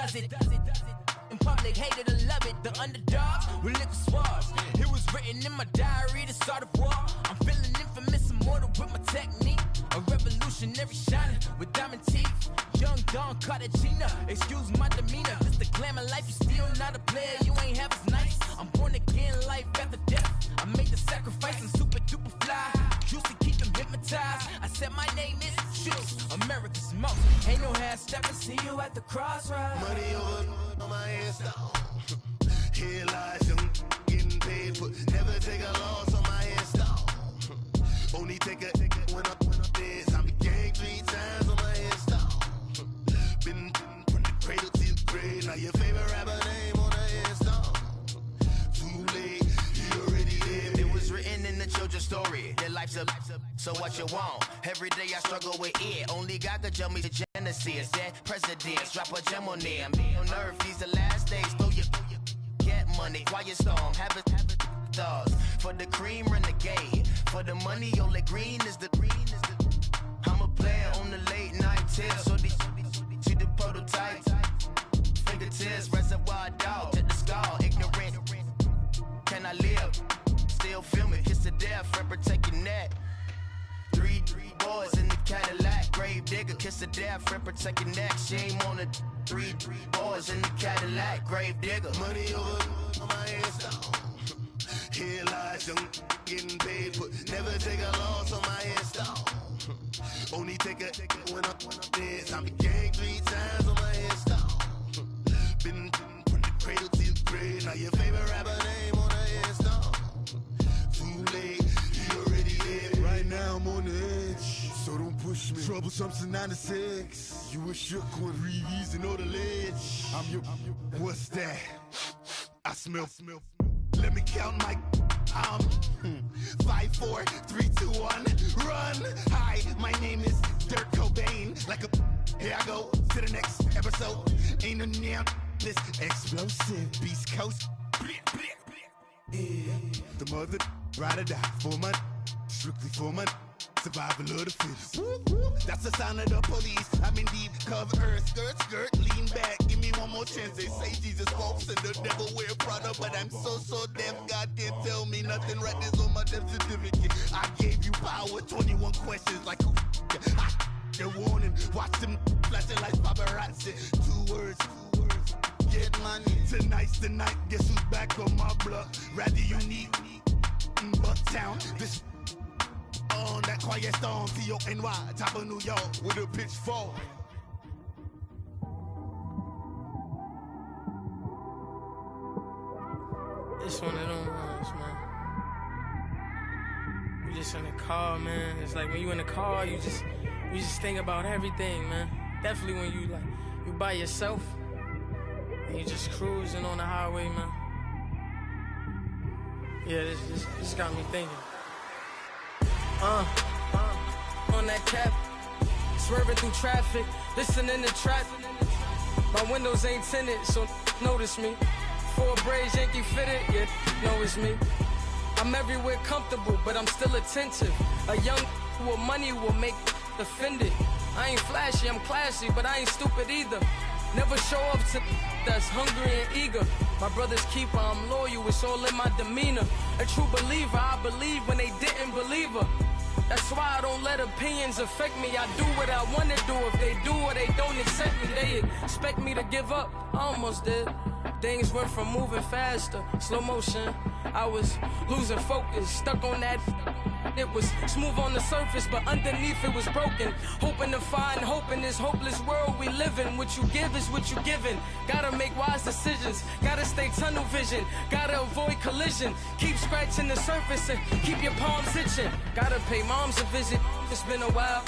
does it. In public, hated or love it. The underdogs with liquor swabs. It was written in my diary, the start of war. I'm feeling infamous, immortal with my technique. A revolutionary shining with diamond teeth. Young Don Cartagena, excuse my demeanor. This the glamour life, you still not a player. You ain't half as nice. I'm born again, life after death. I made the sacrifice and super duper fly. Used to keep them hypnotized. I said my name is Shoes, America's most. Ain't no half stepping, see you at the crossroads. Money over on my hands down. Here lies young, getting paid for. Never take a loss on my hands down. Only take a when I'm dead. I'm gang 3 times on my hands down. Been from the cradle to the grave. Now your favorite rapper name on the hands down. Too late, you already dead. It was written in the children's story. Their life's a so what you want? Every day I struggle with it. Only God could tell me the genesis. That presidents drop a gem on them. Be on earth, these the last days. Throw your get money, quiet storm. Have it dogs. For the cream, renegade. For the money, only green is the. I'm a player on the late night tips. So these see the prototype. Fingertips, reservoir dog to the skull. Ignorant. Can I live? Still film it. Kiss to death, friend, protect your neck. Three boys in the Cadillac. Grave digger, kiss to death, friend, protect your neck. Shame on the three boys in the Cadillac. Grave digger. Money over on my hands down. Here lies young, getting paid for. Never take a loss on my hands down. Only take a when I'm dead. I'm gang 3 times on my hands down. Been from the cradle to the grave. Now your favorite rapper name on the hands down. Too late, you already dead. Right now I'm on the edge, so don't push me. Troublesome to 9 to 6. You a shook one, breathe and on the ledge. I'm your. What's that? I smell. Let me count my. 5, 4, 3, 2, 1, run. Hi, my name is Dirk Cobain. Like a. Here I go to the next episode. Ain't no damn this explosive Beast Coast. The mother ride or die for my. Strictly for my. Survival of the fittest. That's the sign of the police. I'm in deep cover earth. Skirt, lean back. Give me one more chance. They say Jesus walks and the devil wear Prada, but I'm so deaf. God can't tell me nothing. Right this on my death certificate. I gave you power. 21 questions like who? The warning. Watch them flashing like paparazzi. 2 words. Get money. Tonight's the night. Guess who's back on my block? Rather unique. Bucktown. This. On that quiet storm, T-O-N-Y, top of New York, with a pitchfork. It's one of them ones, man. You just in the car, man. It's like when you in the car, you just think about everything, man. Definitely when you by yourself and you just cruising on the highway, man. Yeah, this got me thinking. On that cap, swerving through traffic, listening to trap. My windows ain't tinted, so notice me. 4 braids, Yankee fitted, yeah, know it's me. I'm everywhere comfortable, but I'm still attentive. A young with money will make offended. I ain't flashy, I'm classy, but I ain't stupid either. Never show up to that's hungry and eager. My brother's keeper, I'm loyal, it's all in my demeanor. A true believer, I believe when they didn't believe her. That's why I don't let opinions affect me. I do what I want to do. If they do or they don't accept me, they expect me to give up. I almost did. Things went from moving faster, slow motion. I was losing focus, stuck on that. It was smooth on the surface, but underneath it was broken. Hoping to find hope in this hopeless world we live in. What you give is what you given. Gotta make wise decisions. Gotta stay tunnel vision. Gotta avoid collision. Keep scratching the surface and keep your palms itching. Gotta pay moms a visit. It's been a while.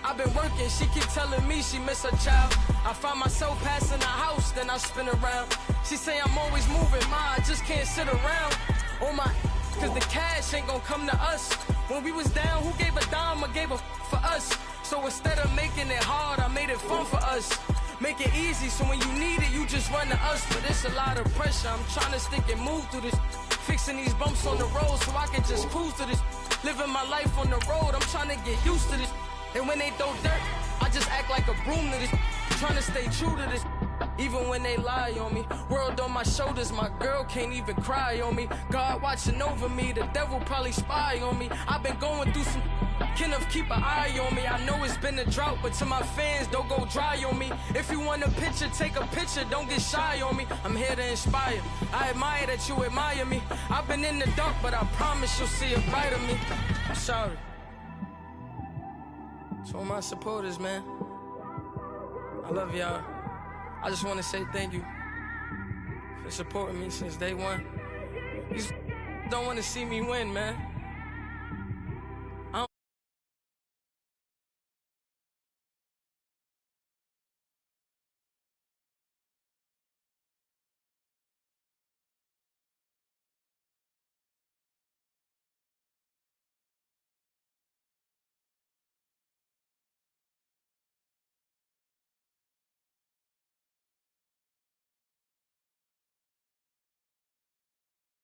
I've been working, she keep telling me she miss her child. I find myself passing the house, then I spin around. She say I'm always moving, ma, I just can't sit around. Oh my, cause the cash ain't gonna come to us. When we was down, who gave a dime or gave a for us? So instead of making it hard, I made it fun for us. Make it easy, so when you need it, you just run to us. But it's a lot of pressure, I'm trying to stick and move through this. Fixing these bumps on the road so I can just cruise to this. Living my life on the road, I'm trying to get used to this. And when they throw dirt, I just act like a broom to this. Trying to stay true to this. even when they lie on me. World on my shoulders, my girl can't even cry on me. God watching over me, the devil probably spy on me. I've been going through some, Kenneth keep an eye on me. I know it's been a drought, but to my fans, don't go dry on me. If you want a picture, take a picture, don't get shy on me. I'm here to inspire, I admire that you admire me. I've been in the dark, but I promise you'll see a bright of me. I'm sorry. To all my supporters, man, I love y'all. I just want to say thank you for supporting me since day one. These don't want to see me win, man.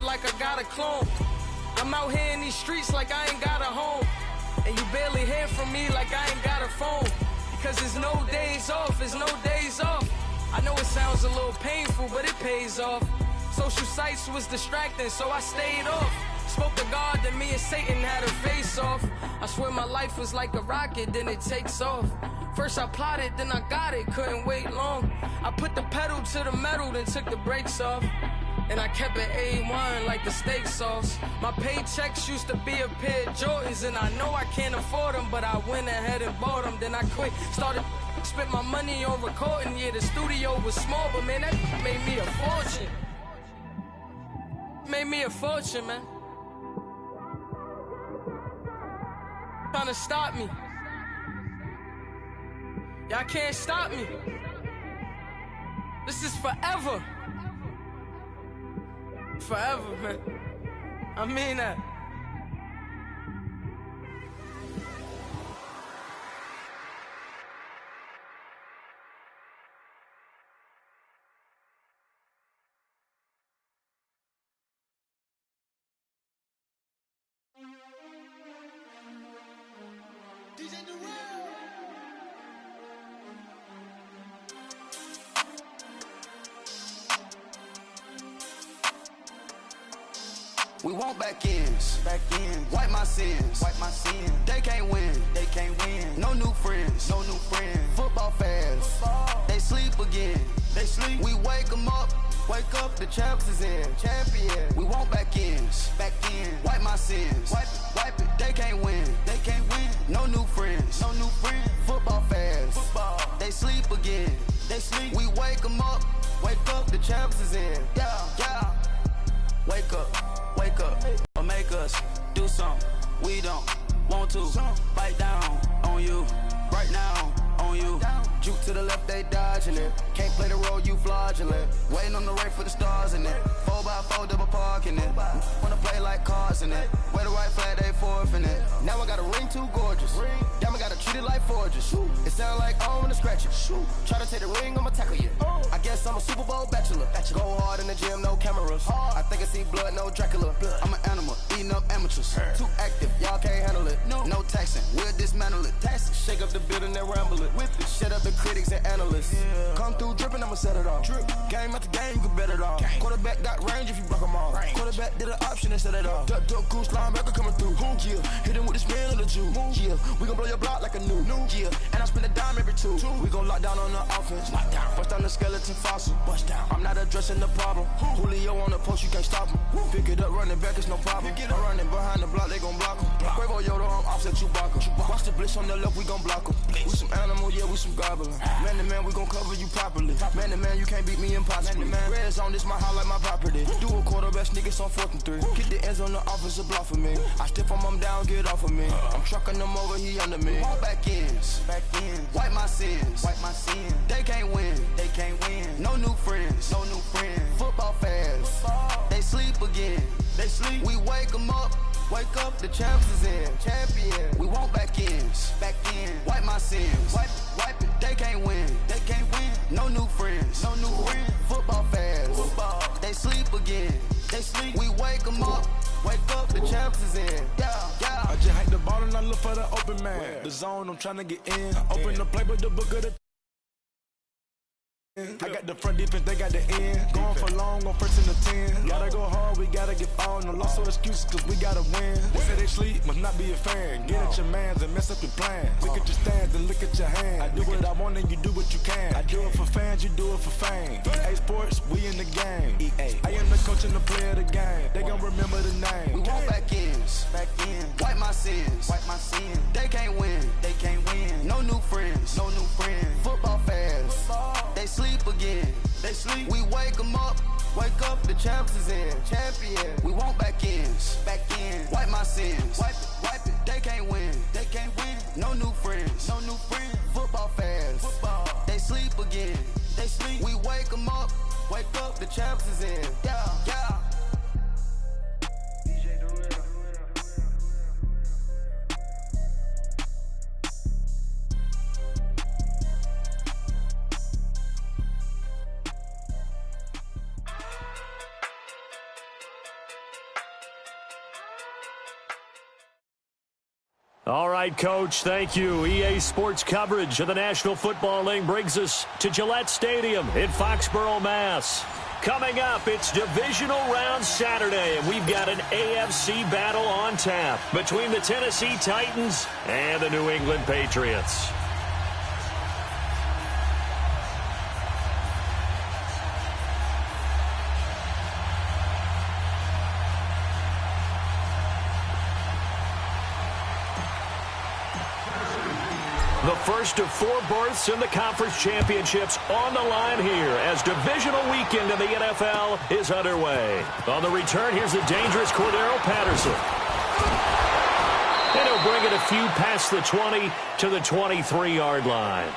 Like I got a clone. I'm out here in these streets like I ain't got a home. And you barely hear from me like I ain't got a phone. Because there's no days off, there's no days off. I know it sounds a little painful, but it pays off. Social sites was distracting, so I stayed off. Spoke to God, then me and Satan had a face off. I swear my life was like a rocket, then it takes off. First I plotted, then I got it, couldn't wait long. I put the pedal to the metal, then took the brakes off. And I kept it A1 like the steak sauce. My paychecks used to be a pair of Jordans, and I know I can't afford them, but I went ahead and bought them. Then I quit, started spent my money on recording. Yeah, the studio was small, but man, that made me a fortune. Made me a fortune, man. Trying to stop me. Y'all can't stop me. This is forever. Forever, man. I mean that. We want back ends, wipe my sins, They can't win, No new friends, Football fans, they sleep again, We wake them up, the champs is in, champion. We want back ends, wipe my sins, wipe it. They can't win, No new friends, Football fans, they sleep again, We wake them up, the champs is in, yeah. Wake up, or make us do something we don't want to. Bite down on you, right now on you. Juke to the left, they dodging it. Can't play the role, you fraudulent. Waiting on the right for the stars in it. 4x4 double parking it. Wanna play like cars in it. Wear the white flag, they forfeiting it. Now I got a ring too gorgeous. Damn, I gotta treat it like forges. It sound like I wanna scratch it. Try to take the ring, I'ma tackle you. I guess I'm a Super Bowl bachelor. Go hard in the gym, no cameras. I think I see blood, no Dracula. I'm an animal, eating up amateurs. Too active, y'all can't handle it. No taxing, we'll dismantle it. Shake up the building and ramble it. Shut up the critics and analysts. Come through dripping, I'ma set it off. Game after game, you can bet it off. Quarterback got range if you block them all. Quarterback did an option and set it off. Duck, goose, linebacker coming through. Yeah, hit him with the spin of the Jew. Yeah, we gon' blow your block like a new. Yeah, and I spend a dime every two. We gon' lock down on the offense. Bust down the skeleton fossil. I'm not addressing the problem. Julio on the post, you can't stop him. Pick it up, running back, it's no problem. I'm running behind the block, they gon' block him. Quavo Yoda, I'm offset Chewbacca. Watch the blitz on the left, we gon' block him. We some animal, yeah, we some gobbler. Man to man, we gon' cover you properly. Man to man, you can't beat me impossibly. Red zone, this my highlight, my property. Do a quarterback, niggas on 4th and 3. Get the ends on the offensive block for me. I stiff him down, get off of me. I'm trucking them over, he under me. All back ends, wipe my sins, They can't win, No new friends, Football fans, they sleep again, We wake them up, the champs is in, champion. We want back ends, wipe my sins, wipe it. They can't win, No new friends, Football fans, they sleep again, We wake them up, the champs is in, yeah. I just hate the ball and I look for the open man. The zone, I'm trying to get in. Open the play, but the book of the I got the front defense, they got the end. Going for long on first and the 10. Gotta go hard, we gotta get fouled. No loss or excuses, cause we gotta win. They say they sleep, must not be a fan. Get at your mans and mess up your plans. Look at your stands and look at your hands. I do what I want and you do what you can. I do it for fans, you do it for fame. EA Sports, we in the game. EA. I am the coach and the player of the game. They gon' remember the name. We want back ends. Wipe my sins. They can't win. No new friends. Football fans. They sleep again. We wake them up. Wake up, the champs is in. Champion. We want back ends. Wipe my sins. Wipe it. They can't win. No new friends. Football fans. They sleep again. We wake them up. Wake up, the champs is in. Yeah. All right, Coach, thank you. EA Sports coverage of the National Football League brings us to Gillette Stadium in Foxborough, Mass. Coming up, it's Divisional Round Saturday, and we've got an AFC battle on tap between the Tennessee Titans and the New England Patriots. The first of 4 berths in the conference championships on the line here as divisional weekend in the NFL is underway. On the return, here's the dangerous Cordero Patterson. And he'll bring it a few past the 20 to the 23-yard line.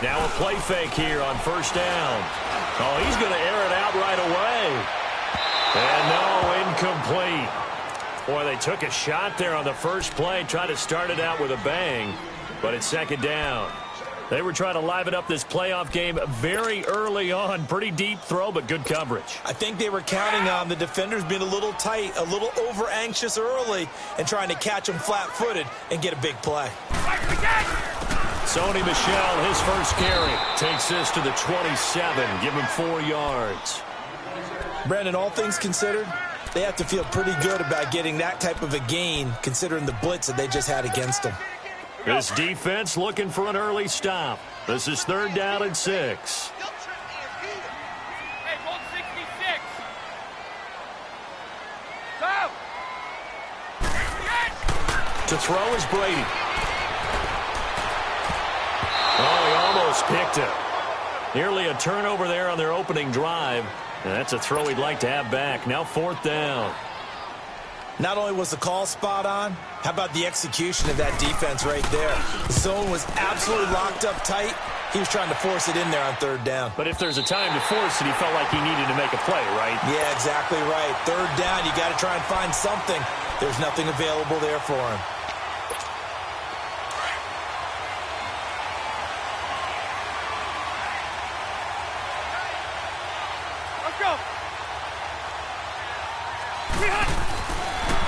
Now a play fake here on first down. Oh, he's going to air it out right away. And no, incomplete. Boy, they took a shot there on the first play, tried to start it out with a bang, but it's second down. They were trying to liven up this playoff game very early on. Pretty deep throw, but good coverage. I think they were counting on the defenders being a little tight, a little over-anxious early, and trying to catch them flat-footed and get a big play. Sony Michel, his first carry, takes this to the 27, give him 4 yards. Brandon, all things considered, they have to feel pretty good about getting that type of a gain, considering the blitz that they just had against them. This defense looking for an early stop. This is 3rd down and 6. To throw is Brady. Oh, he almost picked it. Nearly a turnover there on their opening drive. And that's a throw he'd like to have back. Now 4th down. Not only was the call spot on, how about the execution of that defense right there? The zone was absolutely locked up tight. He was trying to force it in there on 3rd down. But if there's a time to force it, he felt like he needed to make a play, right? Yeah, exactly right. 3rd down, you got to try and find something. There's nothing available there for him.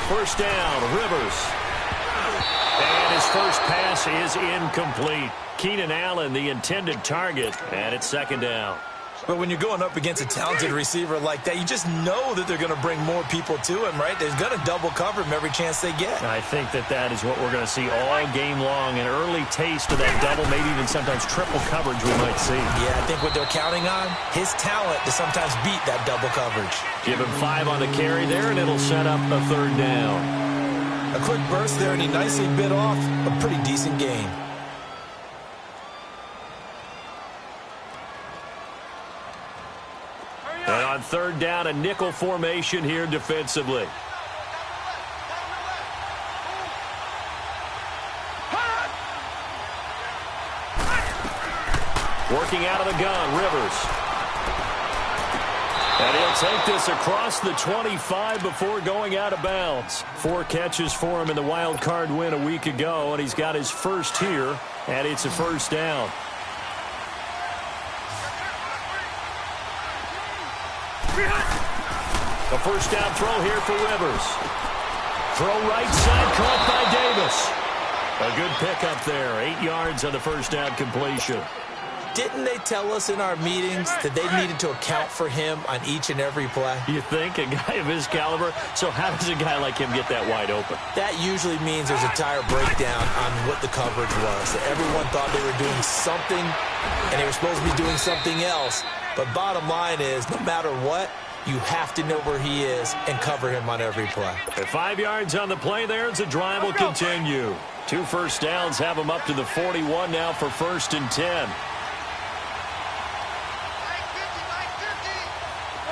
First down, Rivers. And his first pass is incomplete. Keenan Allen, the intended target, and it's 2nd down. But when you're going up against a talented receiver like that, you just know that they're going to bring more people to him, right? They're going to double cover him every chance they get. I think that is what we're going to see all game long. An early taste of that double, maybe even sometimes triple coverage we might see. Yeah, I think what they're counting on, his talent to sometimes beat that double coverage. Give him 5 on the carry there, and it'll set up a 3rd down. A quick burst there, and he nicely bit off a pretty decent gain. And on 3rd down, a nickel formation here defensively. Working out of the gun, Rivers. And he'll take this across the 25 before going out of bounds. 4 catches for him in the wild card win a week ago, and he's got his first here, and it's a 1st down. A first down throw here for Rivers. Throw right side, caught by Davis. A good pickup there. 8 yards on the first down completion. Didn't they tell us in our meetings that they needed to account for him on each and every play? You think? A guy of his caliber? So how does a guy like him get that wide open? That usually means there's a tire breakdown on what the coverage was. That everyone thought they were doing something, and they were supposed to be doing something else. But bottom line is, no matter what, you have to know where he is and cover him on every play. At 5 yards on the play there, the drive will continue. 2 first downs have him up to the 41 now for 1st and 10.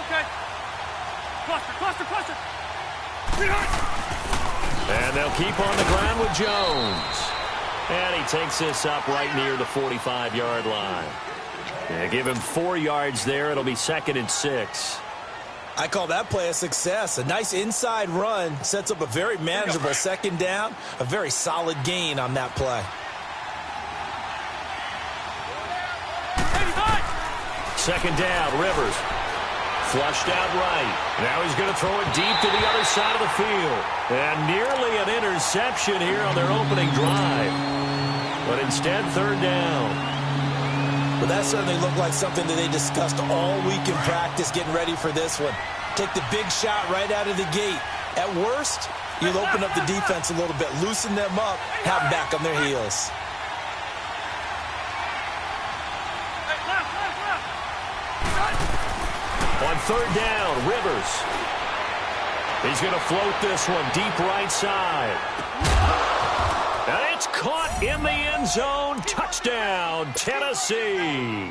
Okay. Cluster. And they'll keep on the ground with Jones. And he takes this up right near the 45-yard line. Yeah, give him 4 yards there. It'll be 2nd and 6. I call that play a success. A nice inside run sets up a very manageable 2nd down. A very solid gain on that play. 2nd down, Rivers. Flushed out right. Now he's going to throw it deep to the other side of the field. And nearly an interception here on their opening drive. But instead, 3rd down. Well, that certainly looked like something that they discussed all week in practice getting ready for this one. Take the big shot right out of the gate. At worst, you'll open up the defense a little bit, loosen them up, have them back on their heels. On 3rd down, Rivers. He's going to float this one deep right side. And it's caught in the end zone. Touchdown, Tennessee.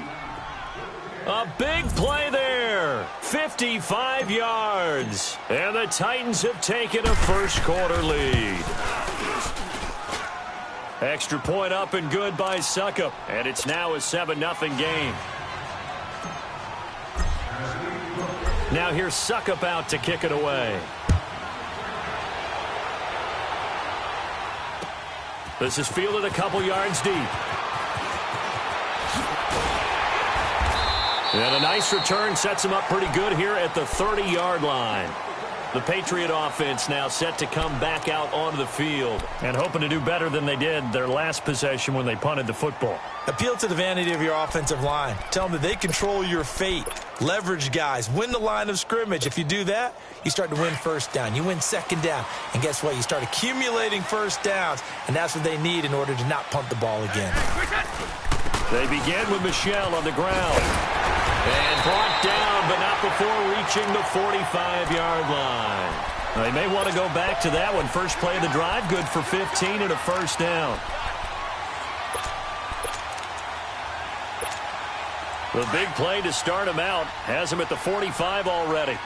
A big play there. 55 yards. And the Titans have taken a first-quarter lead. Extra point up and good by Suckup. And it's now a 7-0 game. Now here's Suckup out to kick it away. This is fielded a couple yards deep. And a nice return sets him up pretty good here at the 30-yard line. The Patriot offense now set to come back out onto the field and hoping to do better than they did their last possession when they punted the football. Appeal to the vanity of your offensive line. Tell them that they control your fate. Leverage guys. Win the line of scrimmage. If you do that, you start to win 1st down. You win 2nd down. And guess what? You start accumulating 1st downs. And that's what they need in order to not punt the ball again. They begin with Michel on the ground. And brought down, but not before reaching the 45-yard line. They may want to go back to that one. First play of the drive, good for 15 and a 1st down. The big play to start him out has him at the 45 already.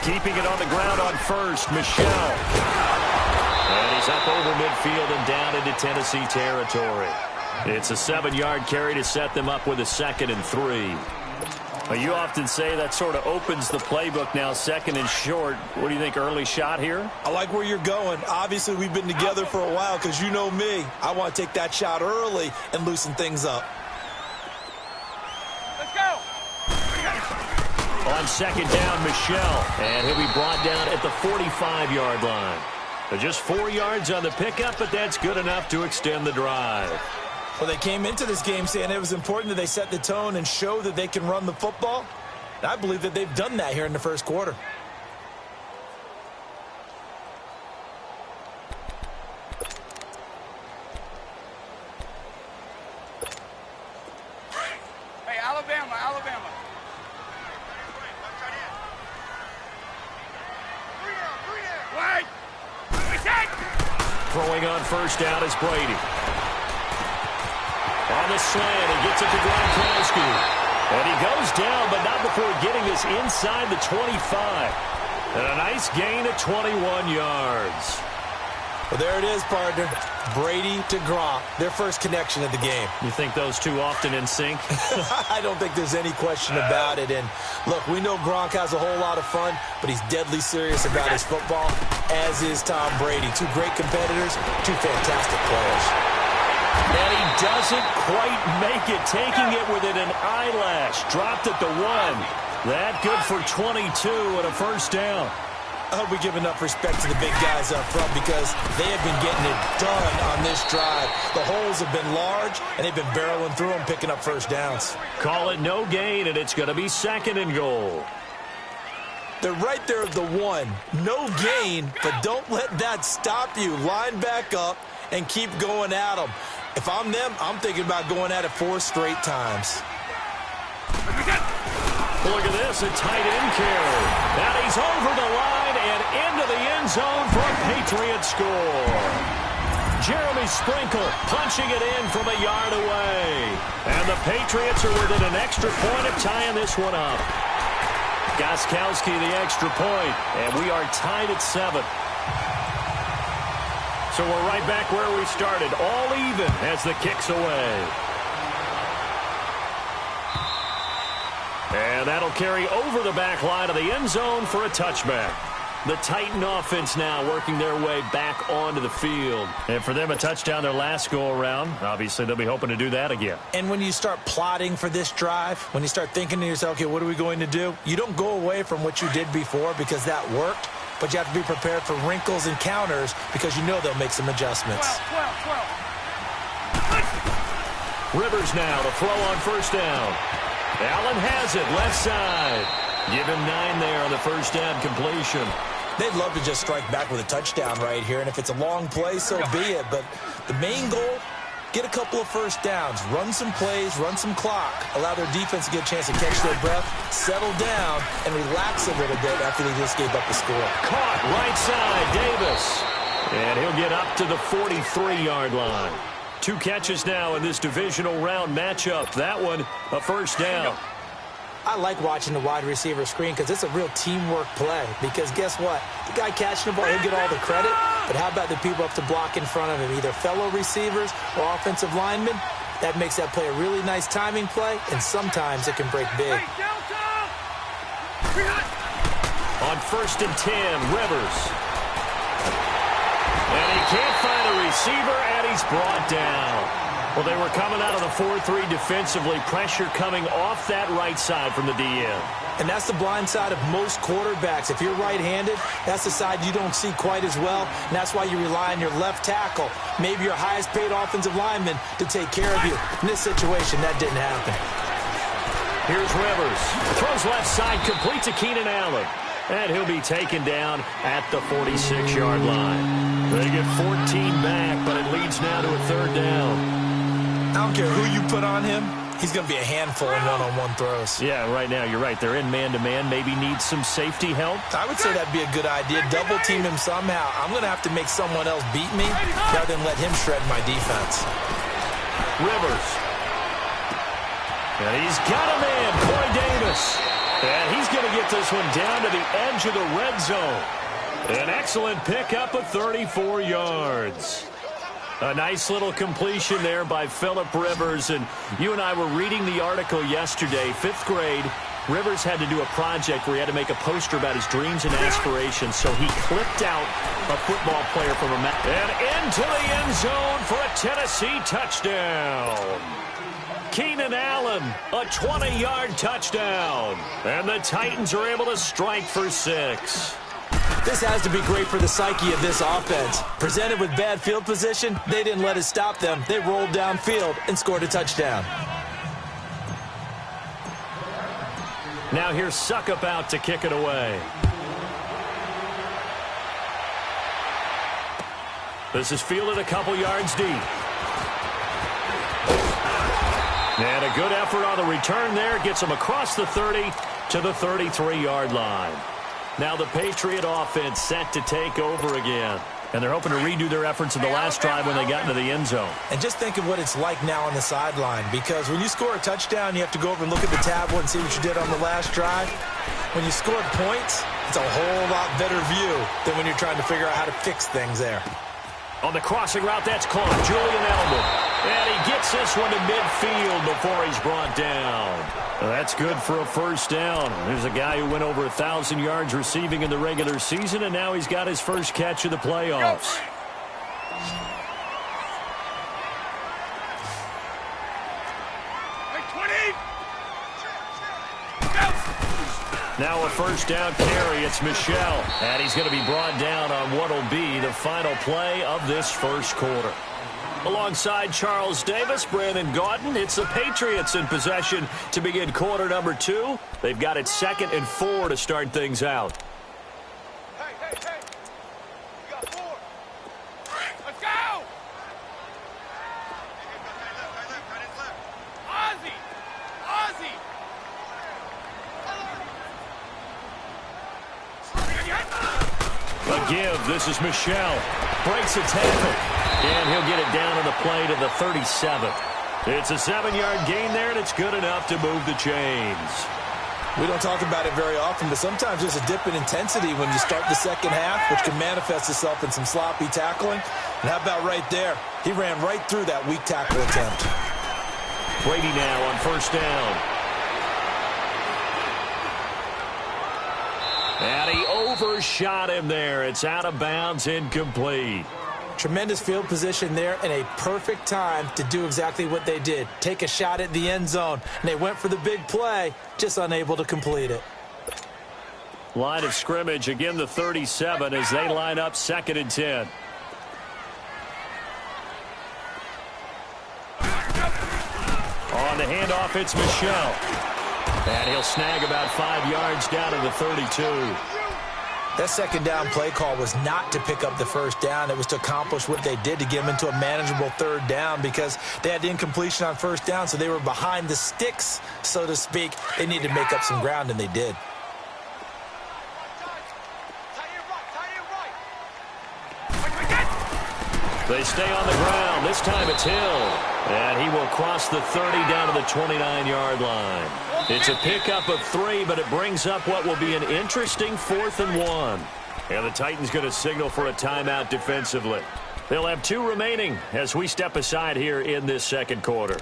Keeping it on the ground on 1st, Michel. And he's up over midfield and down into Tennessee territory. It's a 7-yard carry to set them up with a 2nd and 3. Well, you often say that sort of opens the playbook now, 2nd and short. What do you think, early shot here? I like where you're going. Obviously, we've been together for a while because you know me. I want to take that shot early and loosen things up. Let's go. On 2nd down, Michel. And he'll be brought down at the 45-yard line. Just 4 yards on the pickup, but that's good enough to extend the drive. Well, they came into this game saying it was important that they set the tone and show that they can run the football. And I believe that they've done that here in the 1st quarter. Hey, Alabama. Wait. Throwing on 1st down is Brady. On the slant, he gets it to Gronkowski. And he goes down, but not before getting this inside the 25. And a nice gain of 21 yards. Well, there it is, partner. Brady to Gronk, their first connection of the game. You think those two often in sync? I don't think there's any question about it. And, look, we know Gronk has a whole lot of fun, but he's deadly serious about his football, as is Tom Brady. Two great competitors, two fantastic players. And he doesn't quite make it, taking it within an eyelash. Dropped at the 1. That good for 22 and a first down. I hope we give enough respect to the big guys up front because they have been getting it done on this drive. The holes have been large, and they've been barreling through them, picking up first downs. Call it no gain, and it's going to be 2nd and goal. They're right there at the 1. No gain, but don't let that stop you. Line back up and keep going at them. If I'm them, I'm thinking about going at it 4 straight times. Look at this, a tight end carry. And he's over the line and into the end zone for a Patriot score. Jeremy Sprinkle punching it in from a yard away. And the Patriots are within an extra point of tying this one up. Gostkowski the extra point, and we are tied at 7. So we're right back where we started, all even as the kick's away. And that'll carry over the back line of the end zone for a touchback. The Titan offense now working their way back onto the field. And for them, a touchdown their last go-around. Obviously, they'll be hoping to do that again. And when you start plotting for this drive, when you start thinking to yourself, okay, what are we going to do? You don't go away from what you did before because that worked, but you have to be prepared for wrinkles and counters because you know they'll make some adjustments. 12. Rivers now to throw on first down. Allen has it, left side. Give him 9 there on the first down completion. They'd love to just strike back with a touchdown right here, and if it's a long play, so be it. But the main goal, get a couple of first downs, run some plays, run some clock, allow their defense to get a chance to catch their breath, settle down, and relax a little bit after they just gave up the score. Caught right side, Davis. And he'll get up to the 43-yard line. 2 catches now in this divisional round matchup. That one, a first down. I like watching the wide receiver screen because it's a real teamwork play. Because guess what? The guy catching the ball, he'll get all the credit. But how about the people up to block in front of him, either fellow receivers or offensive linemen? That makes that play a really nice timing play, and sometimes it can break big. On 1st and 10, Rivers. And he can't find a receiver, and he's brought down. Well, they were coming out of the 4-3 defensively. Pressure coming off that right side from the DN. And that's the blind side of most quarterbacks. If you're right-handed, that's the side you don't see quite as well. And that's why you rely on your left tackle, maybe your highest-paid offensive lineman, to take care of you. In this situation, that didn't happen. Here's Rivers. Throws left side, complete to Keenan Allen. And he'll be taken down at the 46-yard line. They get 14 back, but it leads now to a 3rd down. I don't care who you put on him. He's going to be a handful in one-on-one throws. Yeah, right now, you're right. They're in man-to-man. Maybe needs some safety help. I would say that'd be a good idea. Double-team him somehow. I'm going to have to make someone else beat me rather than let him shred my defense. Rivers. And he's got a man, Corey Davis. And he's going to get this one down to the edge of the red zone. An excellent pickup of 34 yards. A nice little completion there by Phillip Rivers. And you and I were reading the article yesterday, 5th grade. Rivers had to do a project where he had to make a poster about his dreams and aspirations. So he clipped out a football player from a map. And into the end zone for a Tennessee touchdown. Keenan Allen, a 20-yard touchdown. And the Titans are able to strike for 6. This has to be great for the psyche of this offense. Presented with bad field position, they didn't let it stop them. They rolled downfield and scored a touchdown. Now here's Suckup out to kick it away. This is fielded a couple yards deep. And a good effort on the return there. Gets him across the 30 to the 33-yard line. Now the Patriot offense set to take over again. And they're hoping to redo their efforts in the last drive when they got into the end zone. And just think of what it's like now on the sideline. Because when you score a touchdown, you have to go over and look at the tablet and see what you did on the last drive. When you score points, it's a whole lot better view than when you're trying to figure out how to fix things there. On the crossing route, that's caught. Julian Edelman. And he gets this one to midfield before he's brought down. Well, that's good for a first down. There's a guy who went over 1,000 yards receiving in the regular season, and now he's got his first catch of the playoffs. Now a first down carry. It's Michel. And he's going to be brought down on what will be the final play of this first quarter. Alongside Charles Davis, Brandon Gaudin, it's the Patriots in possession to begin quarter number 2. They've got it 2nd and 4 to start things out. Hey. You got 4. Let's go! Ozzy! A give. This is Michel. Breaks a tackle. And he'll get it down on the play to the 37. It's a 7-yard gain there, and it's good enough to move the chains. We don't talk about it very often, but sometimes there's a dip in intensity when you start the second half, which can manifest itself in some sloppy tackling. And how about right there? He ran right through that weak tackle attempt. Brady now on first down. And he overshot him there. It's out of bounds, incomplete. Tremendous field position there and a perfect time to do exactly what they did. Take a shot at the end zone. And they went for the big play, just unable to complete it. Line of scrimmage, again the 37 as they line up 2nd and 10. On the handoff, it's Michel. And he'll snag about 5 yards down to the 32. That second down play call was not to pick up the first down. It was to accomplish what they did to get them into a manageable 3rd down because they had the incompletion on first down, so they were behind the sticks, so to speak. They needed to make up some ground, and they did. They stay on the ground. This time it's Hill. And he will cross the 30 down to the 29-yard line. It's a pickup of 3, but it brings up what will be an interesting 4th and 1. And the Titans going to signal for a timeout defensively. They'll have 2 remaining as we step aside here in this second quarter.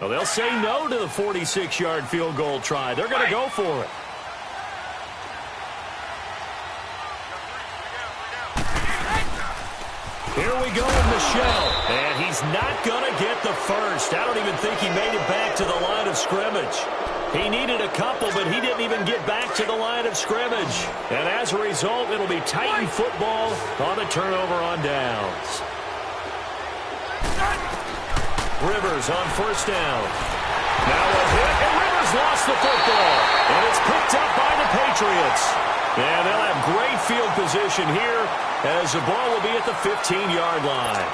Well, they'll say no to the 46-yard field goal try. They're going to go for it. Here we go with Michel. And he's not going to get the first. I don't even think he made it back to the line of scrimmage. He needed a couple, but he didn't even get back to the line of scrimmage. And as a result, it'll be Titan football on the turnover on downs. Rivers on first down. Now a hit, and Rivers lost the football. And it's picked up by the Patriots. And they'll have great field position here as the ball will be at the 15-yard line.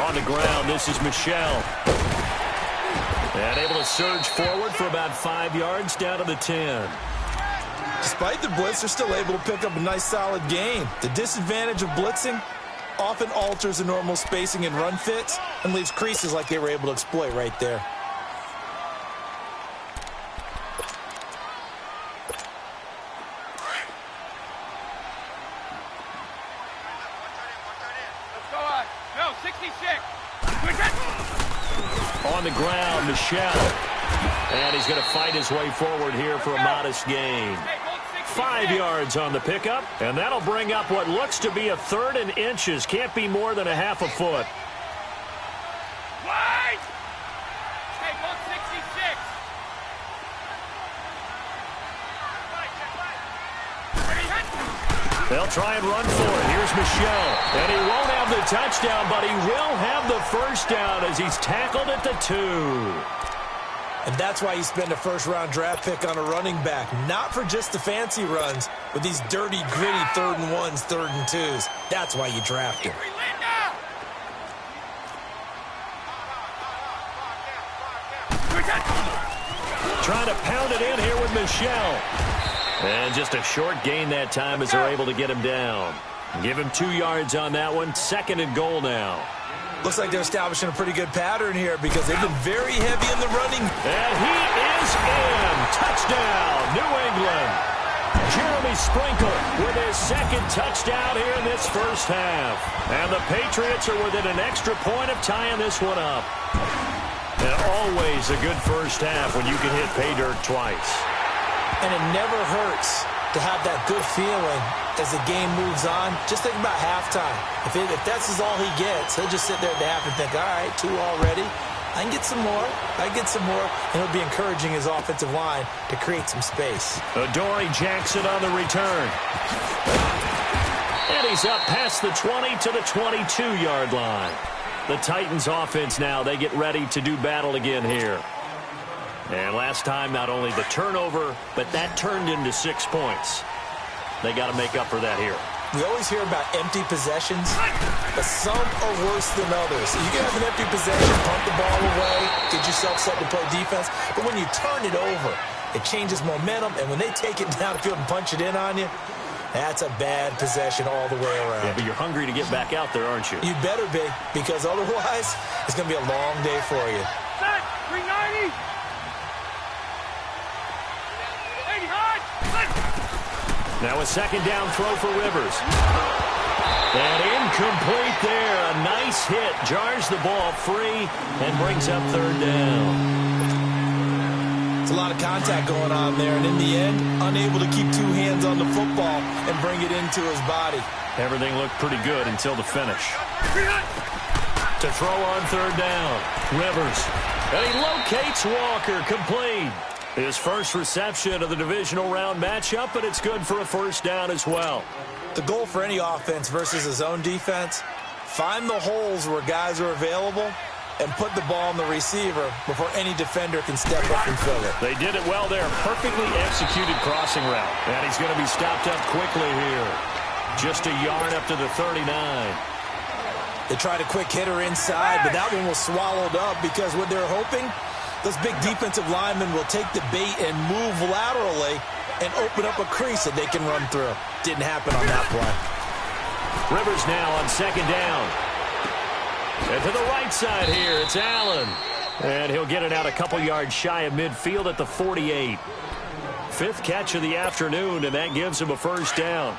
On the ground, this is Michel. And able to surge forward for about 5 yards down to the 10. Despite the blitz, they're still able to pick up a nice solid gain. The disadvantage of blitzing often alters the normal spacing and run fits and leaves creases like they were able to exploit right there. Let's go on. No, 66. On the ground, Michel. And he's going to fight his way forward here for a modest gain. 5 yards on the pickup, and that'll bring up what looks to be a 3rd and inches. Can't be more than a half a foot. Wide! Hey, 166. They'll try and run for it. Here's Michel. And he won't have the touchdown, but he will have the first down as he's tackled at the 2. And that's why you spend a first-round draft pick on a running back. Not for just the fancy runs, but these dirty, gritty 3rd and 1s, 3rd and 2s. That's why you draft him. Trying to pound it in here with Michel. And just a short gain that time as they're able to get him down. Give him 2 yards on that one. 2nd and goal now. Looks like they're establishing a pretty good pattern here because they've been very heavy in the running. And he is in. Touchdown, New England. Jeremy Sprinkle with his second touchdown here in this first half. And the Patriots are within an extra point of tying this one up. And always a good first half when you can hit pay dirt twice. And it never hurts to have that good feeling as the game moves on. Just think about halftime. If that's all he gets, he'll just sit there at the half and think, all right, 2 already. I can get some more. I can get some more. And he'll be encouraging his offensive line to create some space. Adoree Jackson on the return. And he's up past the 20 to the 22-yard line. The Titans offense now, they get ready to do battle again here. And last time, not only the turnover, but that turned into 6 points. They got to make up for that here. We always hear about empty possessions, but some are worse than others. You can have an empty possession, pump the ball away, get yourself set to play defense, but when you turn it over, it changes momentum, and when they take it downfield and punch it in on you, that's a bad possession all the way around. Yeah, but you're hungry to get back out there, aren't you? You better be, because otherwise, it's going to be a long day for you. Set, 390. 80 hard. Now a second down throw for Rivers. And incomplete there. A nice hit. Jars the ball free and brings up third down. It's a lot of contact going on there. And in the end, unable to keep 2 hands on the football and bring it into his body. Everything looked pretty good until the finish. To throw on third down. Rivers. And he locates Walker. Complete. His first reception of the divisional round matchup, but it's good for a first down as well. The goal for any offense versus his own defense, find the holes where guys are available and put the ball on the receiver before any defender can step up and fill it. They did it well there. Perfectly executed crossing route. And he's going to be stopped up quickly here. Just a yard up to the 39. They tried a quick hitter inside, but that one was swallowed up because what they're hoping, those big defensive linemen will take the bait and move laterally and open up a crease that they can run through. Didn't happen on that play. Rivers now on second down. And to the right side here, it's Allen. And he'll get it out a couple yards shy of midfield at the 48. 5th catch of the afternoon, and that gives him a first down.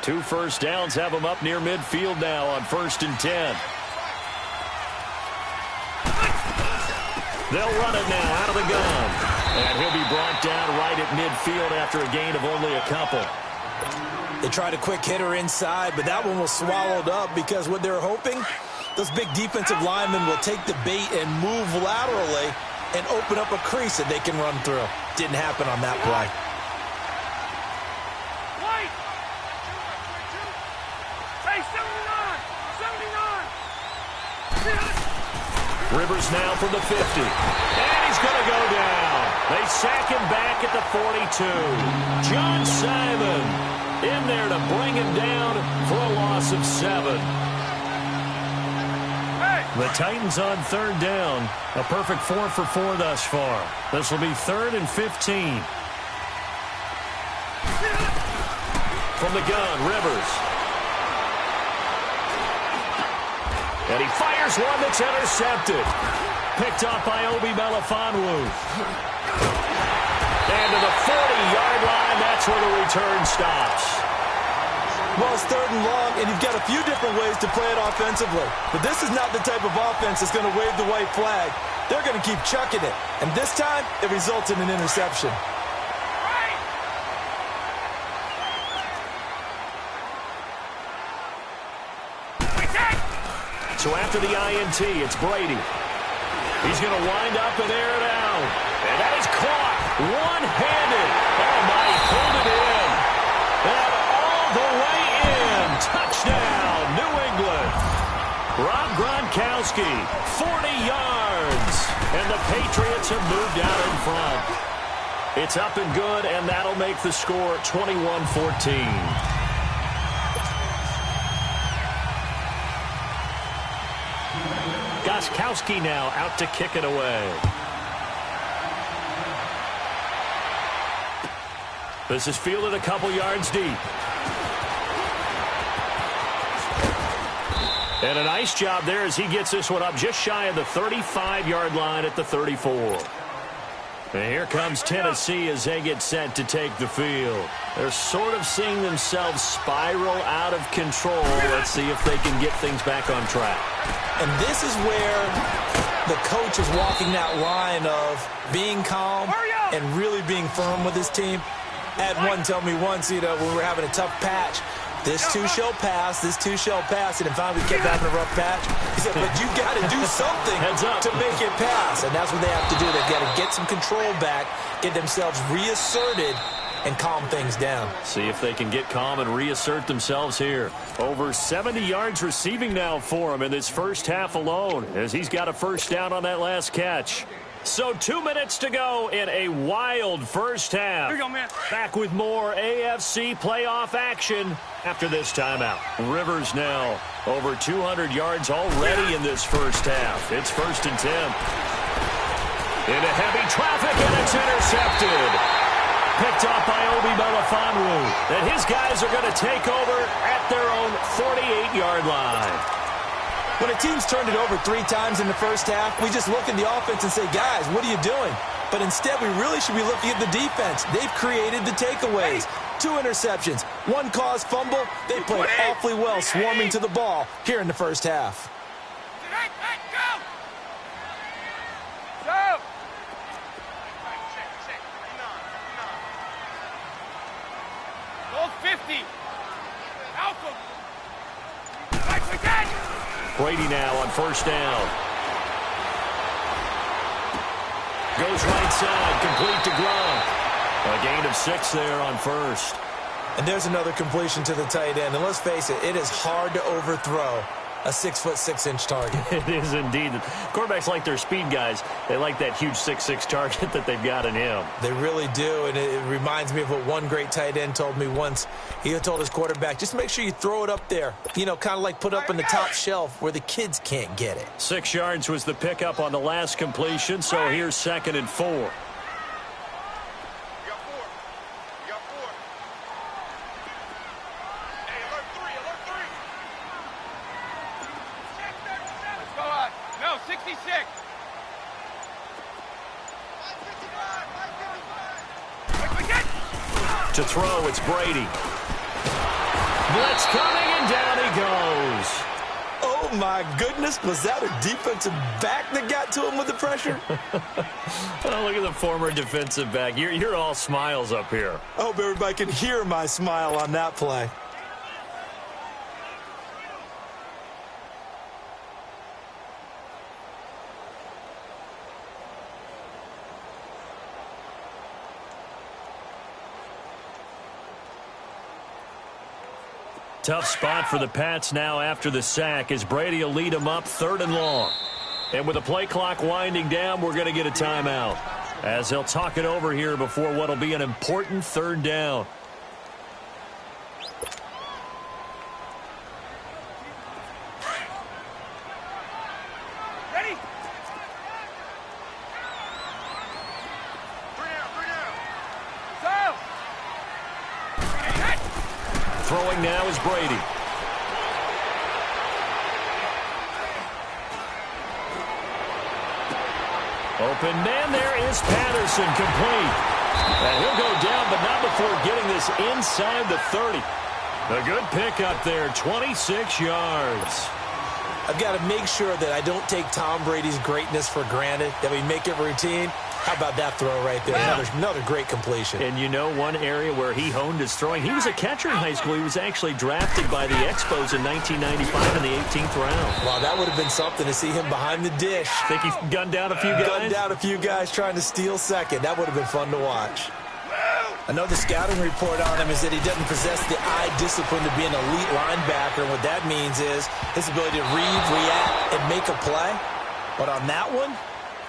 2 first downs have him up near midfield now on 1st and 10. They'll run it now out of the gun. And he'll be brought down right at midfield after a gain of only a couple. They tried a quick hitter inside, but that one was swallowed up because what they're hoping, those big defensive linemen will take the bait and move laterally and open up a crease that they can run through. Didn't happen on that play. Rivers now from the 50. And he's going to go down. They sack him back at the 42. John Simon in there to bring him down for a loss of 7. The Titans on third down. A perfect 4 for 4 thus far. This will be 3rd and 15. From the gun, Rivers. And he fires one that's intercepted. Picked off by Obi Melifonwu. And to the 40-yard line, that's where the return stops. Well, it's 3rd and long, and you've got a few different ways to play it offensively. But this is not the type of offense that's going to wave the white flag. They're going to keep chucking it. And this time, it results in an interception. So after the INT, it's Brady. He's going to wind up and air it out. And that is caught one-handed. Oh, my, he pulled it in. And all the way in. Touchdown, New England. Rob Gronkowski, 40 yards. And the Patriots have moved out in front. It's up and good, and that'll make the score 21-14. Gronkowski now out to kick it away. This is fielded a couple yards deep. And a nice job there as he gets this one up just shy of the 35-yard line at the 34. And here comes Tennessee as they get set to take the field. They're sort of seeing themselves spiral out of control. Let's see if they can get things back on track. And this is where the coach is walking that line of being calm and really being firm with his team. I had one tell me once, when we were having a tough patch, this too shall pass, this too shall pass. And finally we kept having a rough patch. He said, but you got to do something to make it pass. And that's what they have to do. They've got to get some control back, get themselves reasserted, and calm things down. See if they can get calm and reassert themselves here. Over 70 yards receiving now for him in this first half alone, as he's got a first down on that last catch. So 2 minutes to go in a wild first half. Here you go, man. Back with more AFC playoff action after this timeout. Rivers now over 200 yards already in this first half. It's 1st and 10. Into heavy traffic, and it's intercepted. Picked off by Obi Melifonwu. And his guys are going to take over at their own 48-yard line. When a team's turned it over 3 times in the first half, we just look at the offense and say, guys, what are you doing? But instead, we really should be looking at the defense. They've created the takeaways. 2 interceptions, 1 caused fumble. They played awfully well swarming to the ball here in the first half. Go! Go 50. Alpha. Brady now on first down. Goes right side, complete to Gronk. A gain of 6 there on first. And there's another completion to the tight end. And let's face it, it is hard to overthrow a 6'6" target. It is indeed. Quarterbacks like their speed guys. They like that huge 6'6" target that they've got in him. They really do, and it reminds me of what one great tight end told me once. He told his quarterback, just make sure you throw it up there. Kind of like put up in the top shelf where the kids can't get it. 6 yards was the pickup on the last completion, so here's 2nd and 4. To throw, it's Brady. Blitz coming, and down he goes. Oh, my goodness. Was that a defensive back that got to him with the pressure? Oh, look at the former defensive back. You're all smiles up here. I hope everybody can hear my smile on that play. Tough spot for the Pats now after the sack as Brady will lead them up 3rd and long. And with the play clock winding down, we're going to get a timeout as they'll talk it over here before what will be an important 3rd down. Ready? Go! Throwing now is Brady. Open man, there is Patterson, complete. And he'll go down, but not before getting this inside the 30. A good pickup there, 26 yards. I've got to make sure that I don't take Tom Brady's greatness for granted, that we make it routine. How about that throw right there? Another great completion. And one area where he honed his throwing, he was a catcher in high school. He was actually drafted by the Expos in 1995 in the 18th round. Wow, that would have been something to see him behind the dish. Think he gunned down a few guys? Gunned down a few guys trying to steal second. That would have been fun to watch. I know the scouting report on him is that he doesn't possess the eye discipline to be an elite linebacker. And what that means is his ability to read, react, and make a play. But on that one,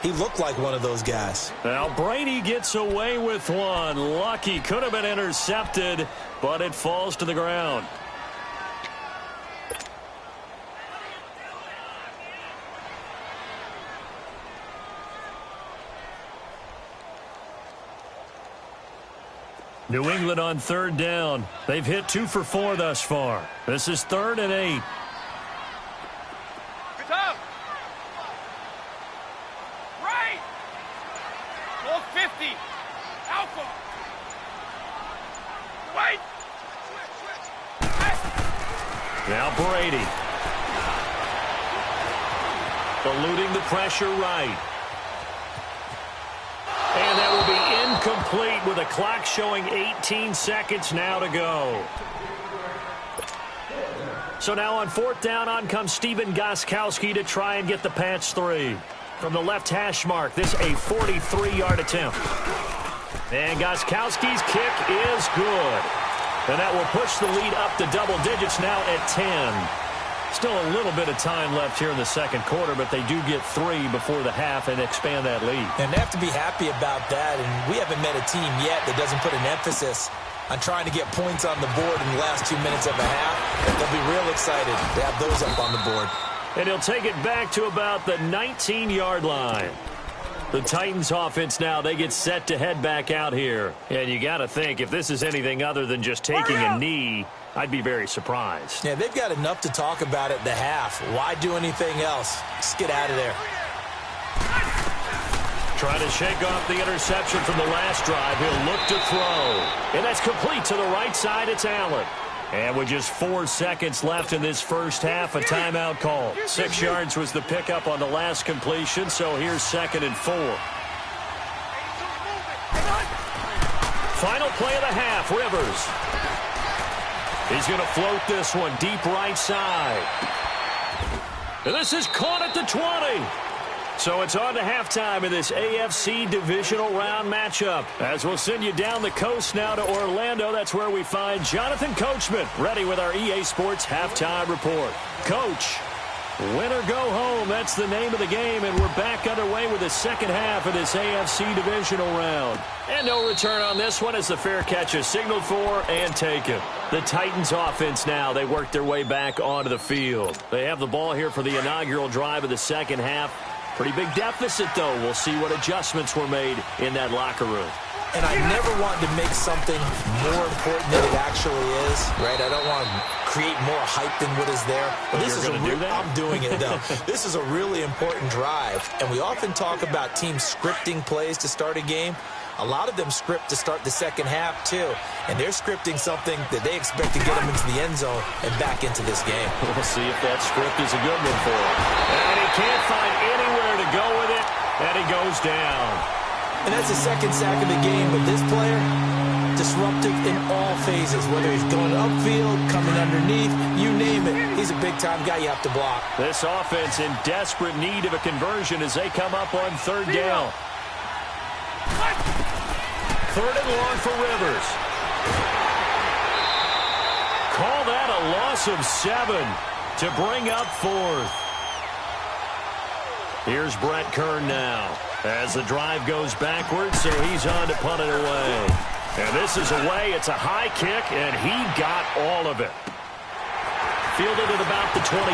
he looked like one of those guys. Now Brady gets away with one. Lucky, could have been intercepted, but it falls to the ground. New England on 3rd down. They've hit 2 for 4 thus far. This is 3rd and 8. Good job. Right. Ball 50. Now Brady. Eluding the pressure right. And that will be incomplete with a clock showing 18 seconds now to go. So now on 4th down, on comes Stephen Gostkowski to try and get the Pats 3. From the left hash mark, this a 43-yard attempt. And Gostkowski's kick is good. And that will push the lead up to double digits now at 10. Still a little bit of time left here in the second quarter, but they do get 3 before the half and expand that lead. And they have to be happy about that, and we haven't met a team yet that doesn't put an emphasis on trying to get points on the board in the last 2 minutes of a half. They'll be real excited to have those up on the board. And he'll take it back to about the 19-yard line. The Titans offense now, they get set to head back out here. And you got to think, if this is anything other than just taking a knee, I'd be very surprised. Yeah, they've got enough to talk about at the half. Why do anything else? Just get out of there. Trying to shake off the interception from the last drive. He'll look to throw. And that's complete to the right side. It's Allen. And with just 4 seconds left in this first half, a timeout call. 6 yards was the pickup on the last completion, so here's 2nd and 4. Final play of the half, Rivers. He's going to float this one deep right side. And this is caught at the 20. So it's on to halftime in this AFC divisional round matchup. As we'll send you down the coast now to Orlando, that's where we find Jonathan Coachman ready with our EA Sports halftime report. Coach, win or go home, that's the name of the game, and we're back underway with the second half of this AFC divisional round. And no return on this one as the fair catch is signaled for and taken. The Titans offense now, they work their way back onto the field. They have the ball here for the inaugural drive of the second half. Pretty big deficit, though. We'll see what adjustments were made in that locker room. And I never want to make something more important than it actually is, right? I don't want to create more hype than what is there. But this is I'm doing it, though. This is a really important drive. And we often talk about teams scripting plays to start a game. A lot of them script to start the second half, too. And they're scripting something that they expect to get them into the end zone and back into this game. We'll see if that script is a good one for him. And he can't find anywhere to go with it, and he goes down. And that's the second sack of the game, but this player, disruptive in all phases, whether he's going upfield, coming underneath, you name it. He's a big-time guy you have to block. This offense in desperate need of a conversion as they come up on 3rd down. 3rd and long for Rivers. Call that a loss of 7 to bring up 4th. Here's Brett Kern now as the drive goes backwards, so he's on to punt it away. And this is away. It's a high kick, and he got all of it. Fielded at about the 28.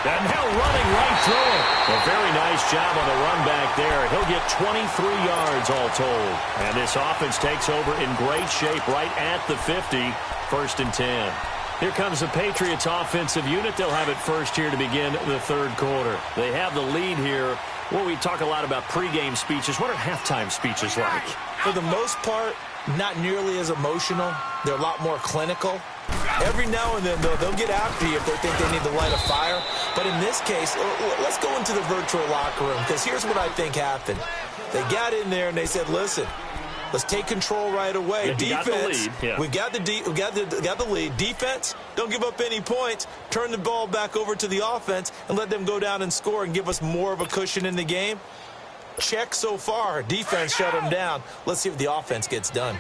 And now running right through it. A very nice job on the run back there. He'll get 23 yards all told. And this offense takes over in great shape right at the 50. 1st and 10. Here comes the Patriots offensive unit. They'll have it first here to begin the 3rd quarter. They have the lead here. Well, we talk a lot about pregame speeches. What are halftime speeches like? For the most part, not nearly as emotional. They're a lot more clinical. Every now and then, though, they'll get after you if they think they need to light a fire. But in this case, let's go into the virtual locker room, because here's what I think happened. They got in there and they said, listen, let's take control right away. Yeah, defense, we got the lead. Defense, don't give up any points. Turn the ball back over to the offense and let them go down and score and give us more of a cushion in the game. Check so far. Defense shut them down. Let's see if the offense gets done.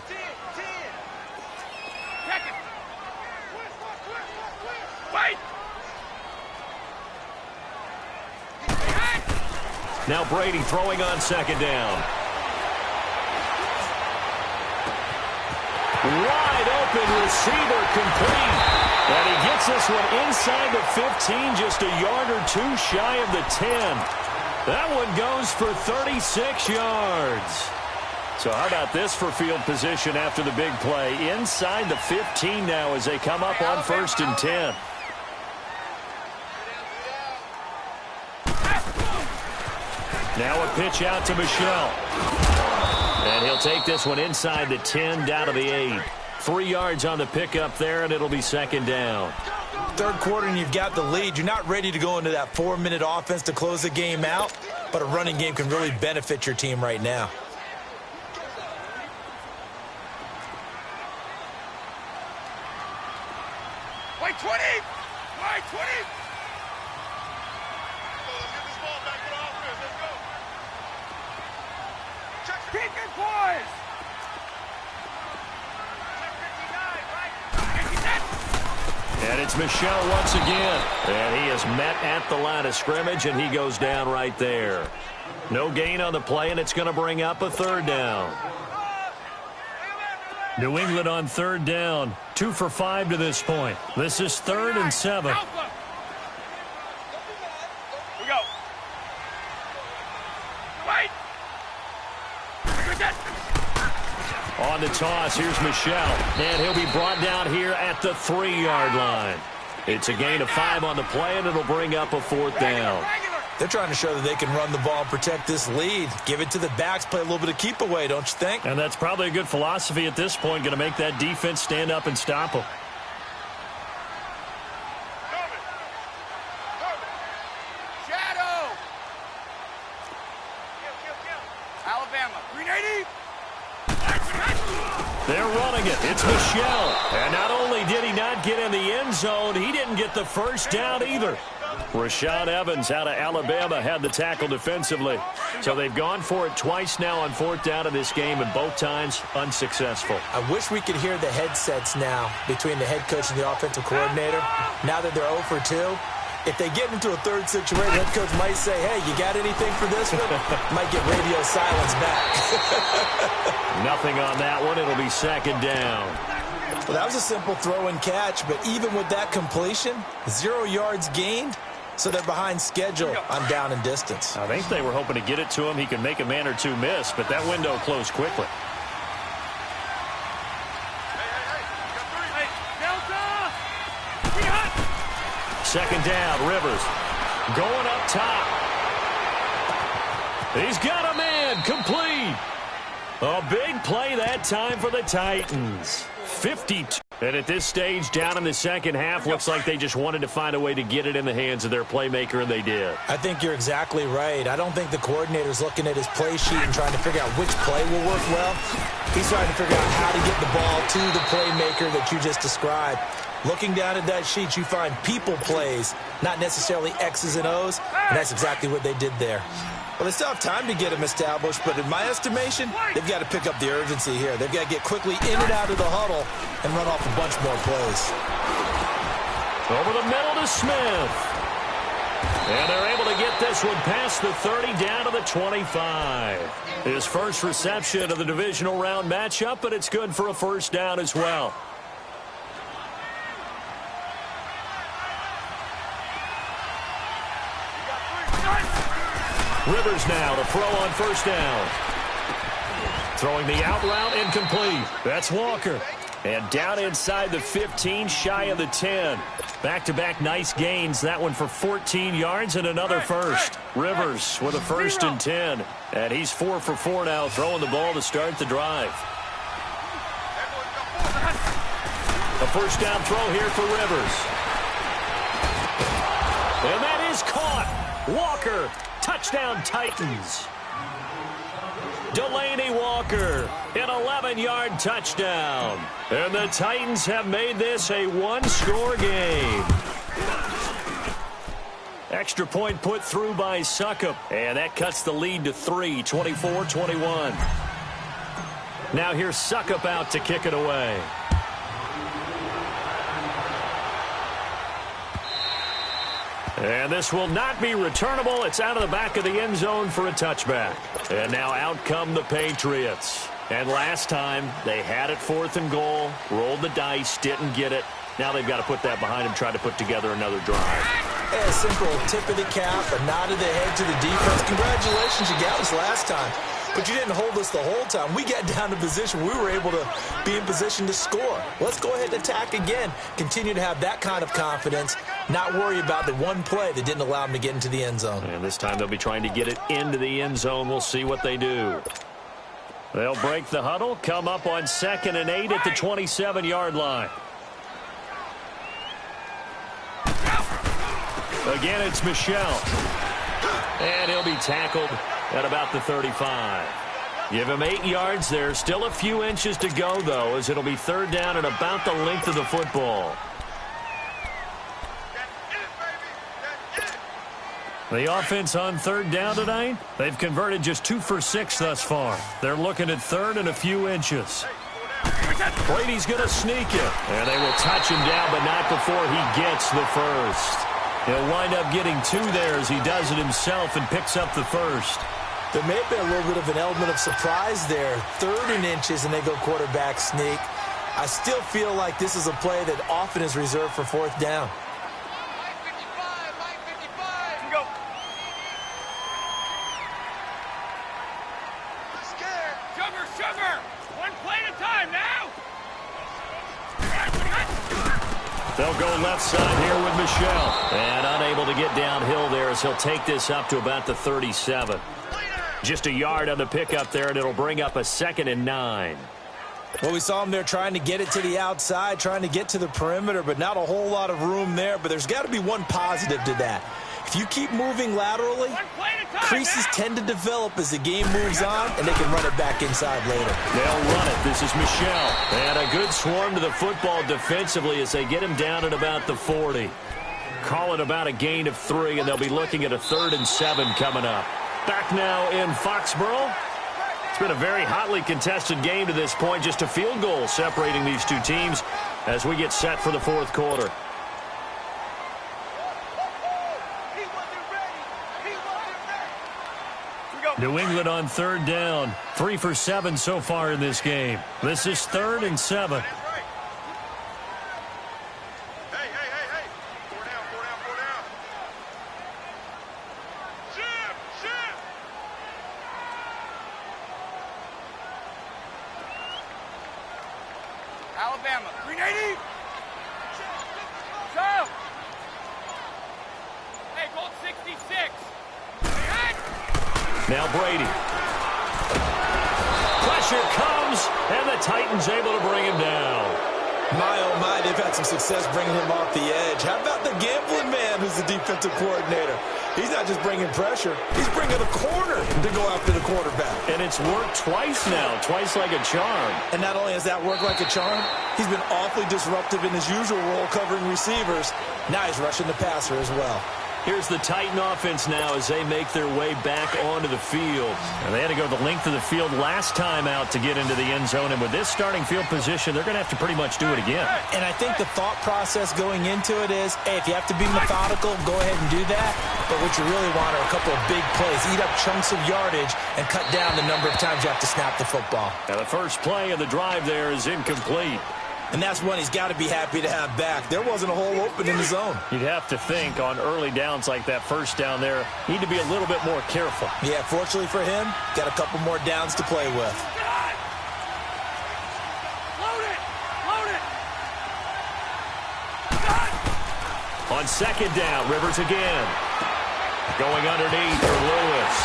Now Brady throwing on 2nd down. Wide open receiver complete. And he gets this one inside the 15, just a yard or 2 shy of the 10. That one goes for 36 yards. So how about this for field position after the big play? Inside the 15 now as they come up on 1st and 10. Now a pitch out to Michel. And he'll take this one inside the 10, down to the 8. 3 yards on the pickup there, and it'll be second down. Third quarter and you've got the lead. You're not ready to go into that 4-minute offense to close the game out, but a running game can really benefit your team right now. Wait, 20! Wait, 20! Pick it, boys! And it's Michel once again. And he is met at the line of scrimmage, and he goes down right there. No gain on the play, and it's going to bring up a third down. New England on third down. 2 for 5 to this point. This is 3rd and 7. We go. Wait! On the toss, here's Michel. And he'll be brought down here at the 3-yard line. It's a gain of 5 on the play, and it'll bring up a 4th down. They're trying to show that they can run the ball and protect this lead. Give it to the backs, play a little bit of keep away, don't you think? And that's probably a good philosophy at this point, going to make that defense stand up and stop them. Shadow! Alabama, 380! They're running it. It's Michel. And not only did he not get in the end zone, he didn't get the first down either. Rashaan Evans out of Alabama had the tackle defensively. So they've gone for it twice now on 4th down in this game, and both times unsuccessful. I wish we could hear the headsets now between the head coach and the offensive coordinator. Now that they're 0 for 2, if they get into a third situation, the head coach might say, hey, you got anything for this one? Might get radio silence back. Nothing on that one. It'll be second down. Well, that was a simple throw and catch, but even with that completion, 0 yards gained, so they're behind schedule on down and distance. I think they were hoping to get it to him. He can make a man or two miss, but that window closed quickly. Second down, Rivers going up top. He's got a man, complete. A big play that time for the Titans. 52. And at this stage, down in the second half, looks like they just wanted to find a way to get it in the hands of their playmaker, and they did. I think you're exactly right. I don't think the coordinator's looking at his play sheet and trying to figure out which play will work well. He's trying to figure out how to get the ball to the playmaker that you just described. Looking down at that sheet, you find people plays, not necessarily X's and O's, and that's exactly what they did there. Well, they still have time to get them established, but in my estimation, they've got to pick up the urgency here. They've got to get quickly in and out of the huddle and run off a bunch more plays. Over the middle to Smith. And they're able to get this one past the 30 down to the 25. His first reception of the divisional round matchup, but it's good for a first down as well. Rivers now to throw on first down. Throwing the out route incomplete. That's Walker. And down inside the 15, shy of the 10. Back-to-back nice gains. That one for 14 yards and another first. Rivers with a 1st and 10. And he's 4 for 4 now, throwing the ball to start the drive. A first down throw here for Rivers. And that is caught. Walker. Touchdown, Titans. Delaney Walker, an 11-yard touchdown. And the Titans have made this a one-score game. Extra point put through by Succop. And that cuts the lead to 3, 24-21. Now here's Succop out to kick it away. And this will not be returnable. It's out of the back of the end zone for a touchback. And now out come the Patriots. And last time, they had it 4th and goal, rolled the dice, didn't get it. Now they've got to put that behind them, try to put together another drive. A simple tip of the cap, a nod of the head to the defense. Congratulations, you got us last time. But you didn't hold us the whole time. We got down to position. We were able to be in position to score. Let's go ahead and attack again. Continue to have that kind of confidence. Not worry about the one play that didn't allow them to get into the end zone. And this time they'll be trying to get it into the end zone. We'll see what they do. They'll break the huddle, come up on 2nd and 8 at the 27-yard line. Again, it's Michel. And he'll be tackled at about the 35. Give him 8 yards there. Still a few inches to go, though, as it'll be 3rd down and about the length of the football. The offense on 3rd down tonight, they've converted just 2 for 6 thus far. They're looking at 3rd and a few inches. Brady's going to sneak it. And they will touch him down, but not before he gets the first. He'll wind up getting 2 there as he does it himself and picks up the first. There may have been a little bit of an element of surprise there. 3rd and inches, and they go quarterback sneak. I still feel like this is a play that often is reserved for 4th down. They'll go left side here with Michel. And unable to get downhill there as he'll take this up to about the 37. Just a yard on the pickup there, and it'll bring up a 2nd and 9. Well, we saw him there trying to get it to the outside, trying to get to the perimeter, but not a whole lot of room there. But there's got to be one positive to that. If you keep moving laterally, creases tend to develop as the game moves on, and they can run it back inside later. They'll run it. This is Michel. And a good swarm to the football defensively as they get him down at about the 40. Call it about a gain of 3, and they'll be looking at a 3rd and 7 coming up. Back now in Foxborough. It's been a very hotly contested game to this point. Just a field goal separating these two teams as we get set for the 4th quarter. New England on 3rd down. 3 for 7 so far in this game. This is 3rd and 7. Alabama, 380. Go. Hey, gold 66. Now Brady. Pressure comes, and the Titans able to bring him down. My, oh my, they've had some success bringing him off the edge. How about the gambling man who's the defensive coordinator? He's not just bringing pressure. He's bringing a corner to go after the quarterback. And it's worked twice now, twice like a charm. And not only has that worked like a charm, he's been awfully disruptive in his usual role covering receivers. Now he's rushing the passer as well. Here's the Titan offense now as they make their way back onto the field. And they had to go the length of the field last time out to get into the end zone. And with this starting field position, they're going to have to pretty much do it again. And I think the thought process going into it is, hey, if you have to be methodical, go ahead and do that. But what you really want are a couple of big plays. Eat up chunks of yardage and cut down the number of times you have to snap the football. Now the first play of the drive there is incomplete. And that's one he's got to be happy to have back. There wasn't a hole open in the zone. You'd have to think on early downs like that first down there, need to be a little bit more careful. Yeah, fortunately for him, got a couple more downs to play with. Load it! Load it! On 2nd down, Rivers again. Going underneath for Lewis.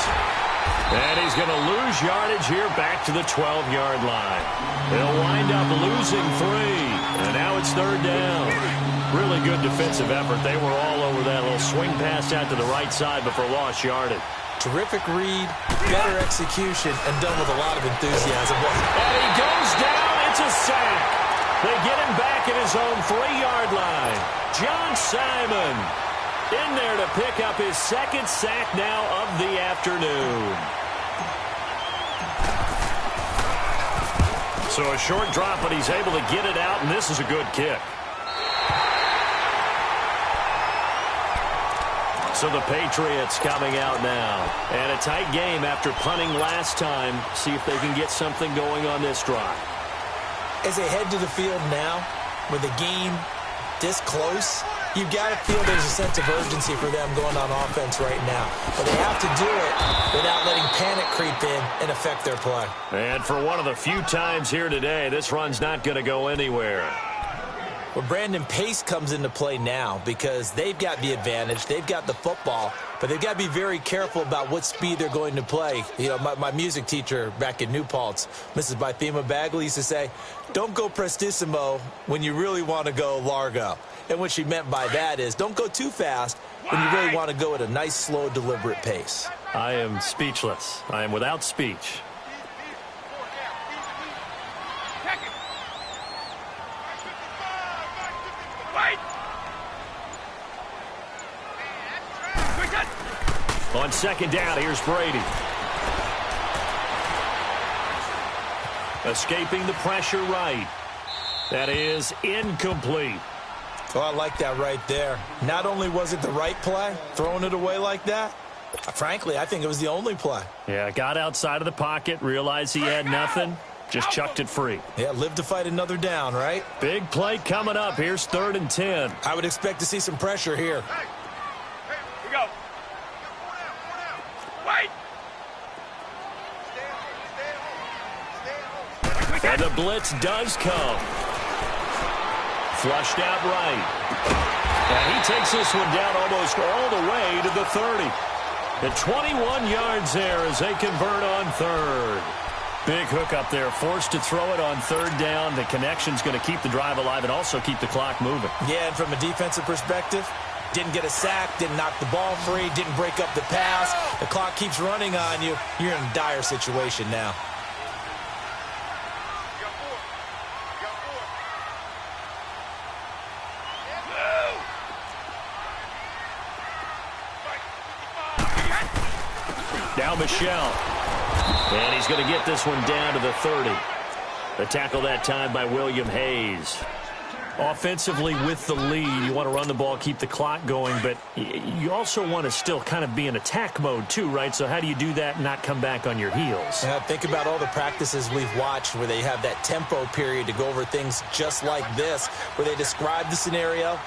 And he's going to lose yardage here back to the 12-yard line. They'll wind up losing 3. And now it's 3rd down. Really good defensive effort. They were all over that little swing pass out to the right side before lost yardage. Terrific read, better execution, and done with a lot of enthusiasm. And he goes down. It's a sack. They get him back at his own 3-yard line. John Simon in there to pick up his 2nd sack now of the afternoon. So a short drop, but he's able to get it out, and this is a good kick. So the Patriots coming out now. And a tight game after punting last time. See if they can get something going on this drive. As they head to the field now, with the game this close, you've got to feel there's a sense of urgency for them going on offense right now. But they have to do it without letting panic creep in and affect their play. And for one of the few times here today, this run's not going to go anywhere. Well, Brandon, pace comes into play now because they've got the advantage. They've got the football, but they've got to be very careful about what speed they're going to play. You know, my music teacher back in New Paltz, Mrs. Bythema Bagley, used to say, don't go prestissimo when you really want to go largo. And what she meant by that is don't go too fast when you really want to go at a nice, slow, deliberate pace. I am speechless. I am without speech. On second down, here's Brady. Escaping the pressure right. That is incomplete. Oh, I like that right there. Not only was it the right play, throwing it away like that, frankly, I think it was the only play. Yeah, got outside of the pocket, realized he had nothing, just chucked it free. Yeah, live to fight another down, right? Big play coming up. Here's 3rd and 10. I would expect to see some pressure here. Here we go. Wait. And the blitz does come. Flushed out right. And he takes this one down almost all the way to the 30. At 21 yards there as they convert on 3rd. Big hook up there. Forced to throw it on 3rd down. The connection's going to keep the drive alive and also keep the clock moving. Yeah, and from a defensive perspective, didn't get a sack, didn't knock the ball free, didn't break up the pass. The clock keeps running on you. You're in a dire situation now. Now Michelle. And he's going to get this one down to the 30. The tackle that time by William Hayes. Offensively with the lead, you want to run the ball, keep the clock going, but you also want to still kind of be in attack mode too, right? So how do you do that and not come back on your heels? Yeah, think about all the practices we've watched where they have that tempo period to go over things just like this, where they describe the scenario,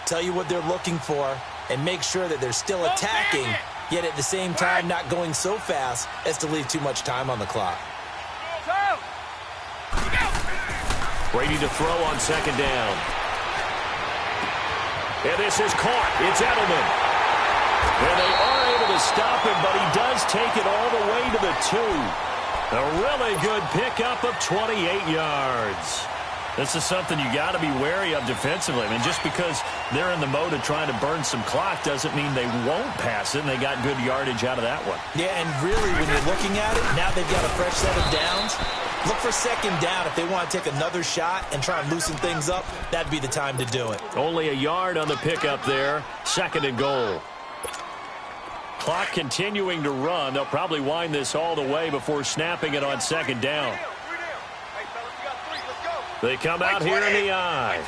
tell you what they're looking for, and make sure that they're still attacking, yet at the same time not going so fast as to leave too much time on the clock. Brady to throw on second down. And this is caught. It's Edelman. And they are able to stop him, but he does take it all the way to the 2. A really good pickup of 28 yards. This is something you got to be wary of defensively. I mean, just because they're in the mode of trying to burn some clock doesn't mean they won't pass it, and they got good yardage out of that one. Yeah, and really, when you're looking at it, now they've got a fresh set of downs. Look for second down. If they want to take another shot and try and loosen things up, that'd be the time to do it. Only a yard on the pickup there. 2nd and goal. Clock continuing to run. They'll probably wind this all the way before snapping it on second down. They come out here in the eye.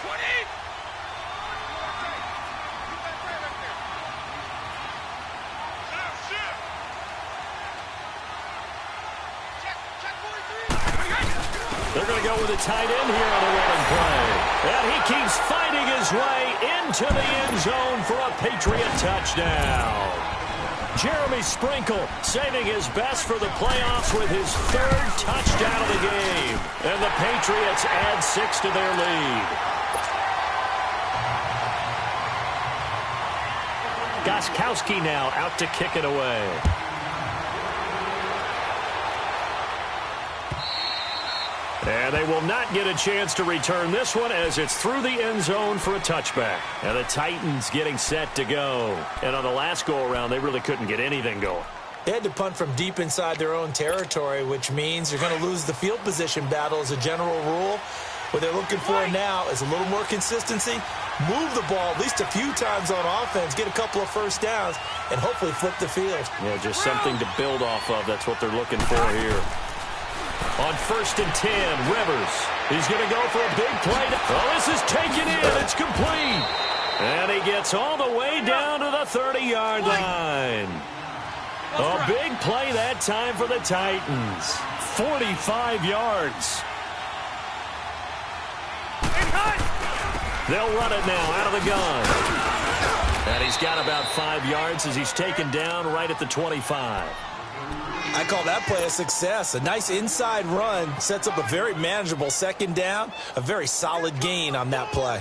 They're going to go with a tight end here on the running play. And he keeps fighting his way into the end zone for a Patriot touchdown. Jeremy Sprinkle saving his best for the playoffs with his 3rd touchdown of the game. And the Patriots add 6 to their lead. Gostkowski now out to kick it away. And they will not get a chance to return this one as it's through the end zone for a touchback. And the Titans getting set to go. And on the last go-around, they really couldn't get anything going. They had to punt from deep inside their own territory, which means you're going to lose the field position battle as a general rule. What they're looking for now is a little more consistency, move the ball at least a few times on offense, get a couple of first downs, and hopefully flip the field. Yeah, just something to build off of. That's what they're looking for here. On 1st and 10, Rivers. He's going to go for a big play. Oh, this is taken in. It's complete. And he gets all the way down to the 30-yard line. A big play that time for the Titans. 45 yards. They'll run it now out of the gun. And he's got about 5 yards as he's taken down right at the 25. I call that play a success. A nice inside run sets up a very manageable second down. A very solid gain on that play.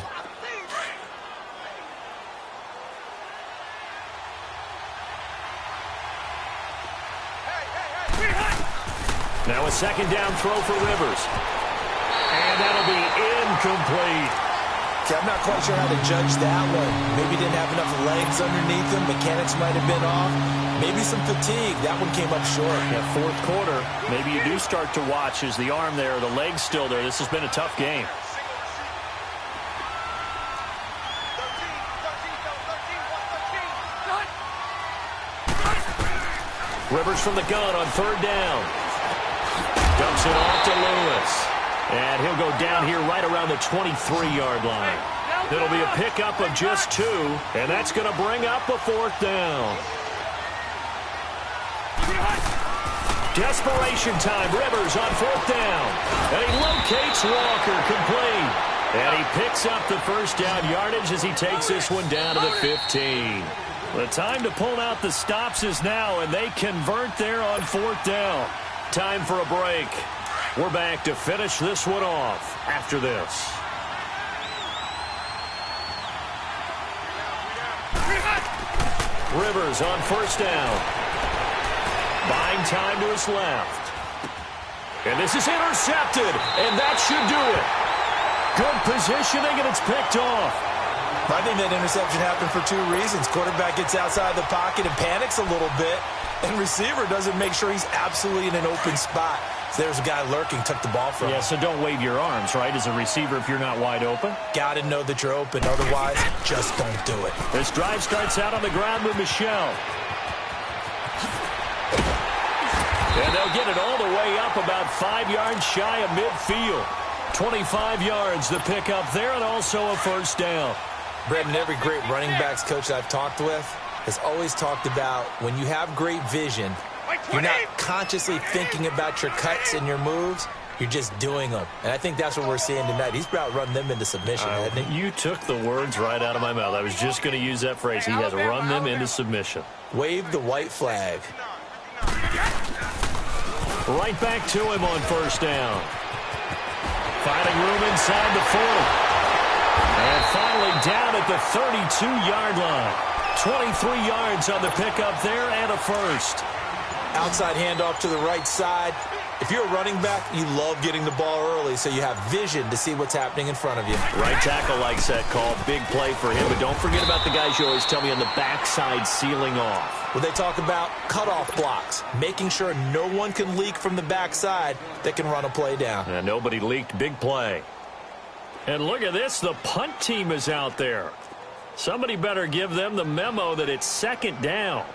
Now a second down throw for Rivers. And that'll be incomplete. Okay, I'm not quite sure how to judge that one. Maybe didn't have enough legs underneath him. Mechanics might have been off. Maybe some fatigue. That one came up short. Yeah, fourth quarter. Maybe you do start to watch as the arm there, the leg's still there. This has been a tough game. Rivers from the gun on third down. Dumps it off to Lewis. And he'll go down here right around the 23-yard line. It'll be a pickup of just 2, and that's going to bring up a fourth down. Desperation time. Rivers on fourth down. And he locates Walker complete. And he picks up the first down yardage as he takes this one down to the 15. The time to pull out the stops is now, and they convert there on fourth down. Time for a break. We're back to finish this one off after this. Rivers on first down. Buying time to his left. And this is intercepted, and that should do it. Good positioning, and it's picked off. I think that interception happened for 2 reasons. Quarterback gets outside the pocket and panics a little bit, and receiver doesn't make sure he's absolutely in an open spot. So there's a guy lurking, took the ball from him. Yeah, so don't wave your arms, right, as a receiver if you're not wide open. Got to know that you're open. Otherwise, just don't do it. This drive starts out on the ground with Michel. And they'll get it all the way up about 5 yards shy of midfield. 25 yards the pick up there, and also a first down. Brendan, every great running backs coach I've talked with has always talked about when you have great vision, you're not consciously thinking about your cuts and your moves. You're just doing them. And I think that's what we're seeing tonight. He's about run them into submission, hasn't he? You took the words right out of my mouth. I was just going to use that phrase. He has run them into submission. Wave the white flag. Right back to him on first down. Finding room inside the 40. And finally down at the 32-yard line. 23 yards on the pickup there and a first. Outside handoff to the right side. If you're a running back, you love getting the ball early so you have vision to see what's happening in front of you. Right tackle likes that call. Big play for him. But don't forget about the guys you always tell me on the backside sealing off. Well, they talk about cutoff blocks, making sure no one can leak from the backside that can run a play down. And nobody leaked. Big play. And look at this. The punt team is out there. Somebody better give them the memo that it's second down.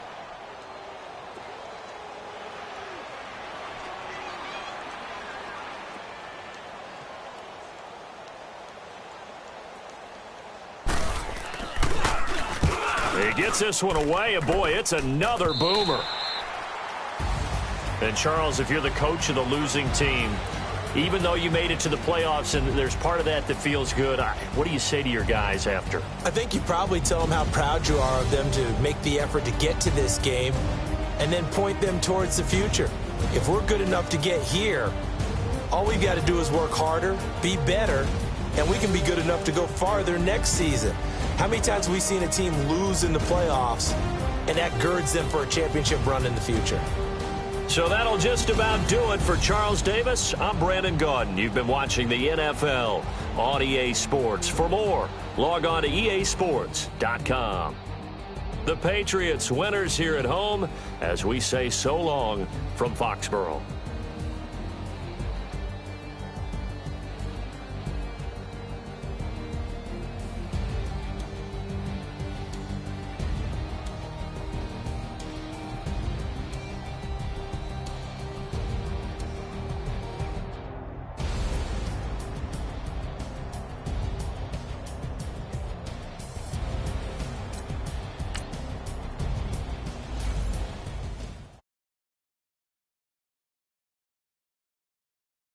He gets this one away, and boy, it's another boomer. And Charles, if you're the coach of the losing team, even though you made it to the playoffs and there's part of that that feels good, what do you say to your guys after? I think you probably tell them how proud you are of them to make the effort to get to this game and then point them towards the future. If we're good enough to get here, all we've got to do is work harder, be better, and we can be good enough to go farther next season. How many times have we seen a team lose in the playoffs, and that girds them for a championship run in the future? So that'll just about do it for Charles Davis. I'm Brandon Gaudin. You've been watching the NFL on EA Sports. For more, log on to easports.com. The Patriots winners here at home as we say so long from Foxborough.